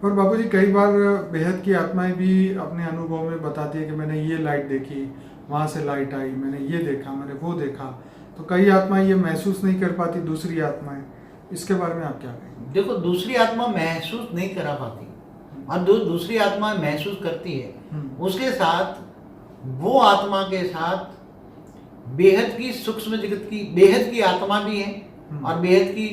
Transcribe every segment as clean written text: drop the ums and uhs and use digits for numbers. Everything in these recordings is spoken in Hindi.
और बापूजी कई बार बेहद की आत्माएं भी अपने अनुभव में बताती है कि मैंने ये लाइट देखी, वहाँ से लाइट आई, मैंने ये देखा, मैंने वो देखा। तो कई आत्माएं ये महसूस नहीं कर पाती, दूसरी आत्माएं, इसके बारे में आप क्या कहेंगे? देखो, दूसरी आत्मा महसूस नहीं करा पाती और दूसरी आत्मा महसूस करती है, उसके साथ वो आत्मा के साथ बेहद की सूक्ष्म जगत की बेहद की आत्मा भी है और बेहद की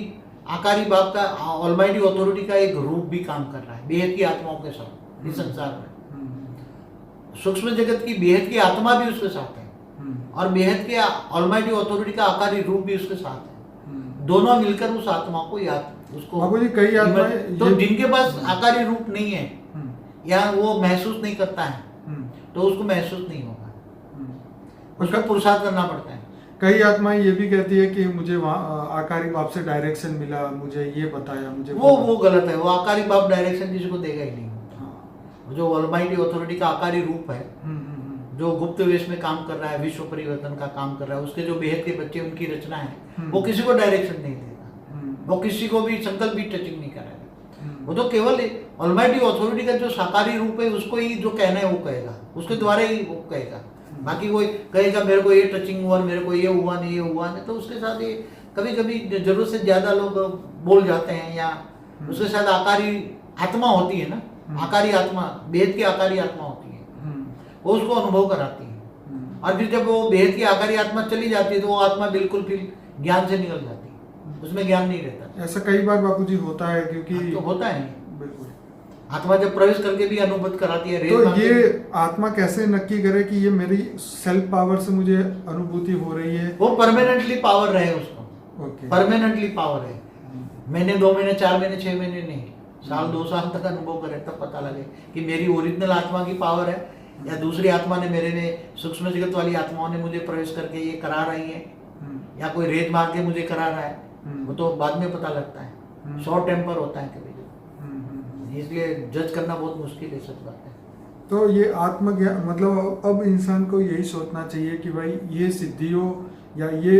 आकारी बाप का ऑलमाइटी अथॉरिटी का एक रूप भी काम कर रहा है बेहद की आत्माओं के साथ इस संसार में। सूक्ष्म जगत की बेहद की आत्मा भी उसके साथ है और बेहद के ऑलमाइटी अथॉरिटी का आकारी रूप भी उसके साथ है। दोनों मिलकर उस आत्मा को याद उसको बापूजी कई आत्माएं तो जिनके पास आकारी रूप नहीं है या वो महसूस नहीं करता है तो उसको महसूस नहीं होगा, उसको पुरुषार्थ करना पड़ता है। कई आत्माएं ये भी कहती है कि मुझे वहाँ आकारी बाप से डायरेक्शन मिला, मुझे ये बताया, मुझे वो गलत है। वो आकारी बाप डायरेक्शन किसी को देगा ही नहीं। हाँ। जो ऑलमाइटी अथॉरिटी का आकारी रूप है, जो गुप्त वेश में काम कर रहा है, विश्व परिवर्तन का काम कर रहा है, उसके जो बेहद के बच्चे उनकी रचना है, वो किसी को डायरेक्शन नहीं देगा, वो किसी को भी संकल्प भी टचिंग नहीं कराएगा। वो तो केवल ऑलमाइटी अथॉरिटी का जो साकारी रूप है उसको ही जो कहना है वो कहेगा, उसके द्वारा ही वो कहेगा। बाकी कोई कहेगा मेरे को ये टचिंग हुआ, मेरे को ये हुआ नहीं, ये हुआ नहीं, तो उसके साथ ये कभी कभी जरूरत से ज्यादा लोग बोल जाते हैं या उसके साथ आकारी आत्मा होती है ना, आकारी आत्मा, बेहद की आकारी आत्मा होती है, वो उसको अनुभव कराती है। और फिर जब वो बेहद की आकारी आत्मा चली जाती है तो वो आत्मा बिल्कुल फिर ज्ञान से निकल जाती है, उसमें ज्ञान नहीं रहता। ऐसा कई बार बापूजी होता है क्योंकि तो होता है बिल्कुल आत्मा जब प्रवेश करके भी अनुभूत कराती है। तो ये आत्मा कैसे नक्की करे कि ये मेरी सेल्फ पावर से मुझे अनुभूति हो रही है? वो परमानेंटली पावर रहे उसको, परमानेंटली पावर है। महीने 2 महीने 4 महीने 6 महीने नहीं, साल 2 साल तक अनुभव करे तब पता लगे कि मेरी ओरिजिनल आत्मा की पावर है या दूसरी आत्मा ने मेरे ने सूक्ष्म जगत वाली आत्माओं ने मुझे प्रवेश करके ये करा रही है या कोई रेत मार के मुझे करा रहा है। वो तो बाद में पता लगता है, शॉर्ट टेम्पर होता है कभी, इसलिए जज करना बहुत मुश्किल है, सच बात है। तो ये आत्मज्ञान मतलब अब इंसान को यही सोचना चाहिए कि भाई ये सिद्धियों या ये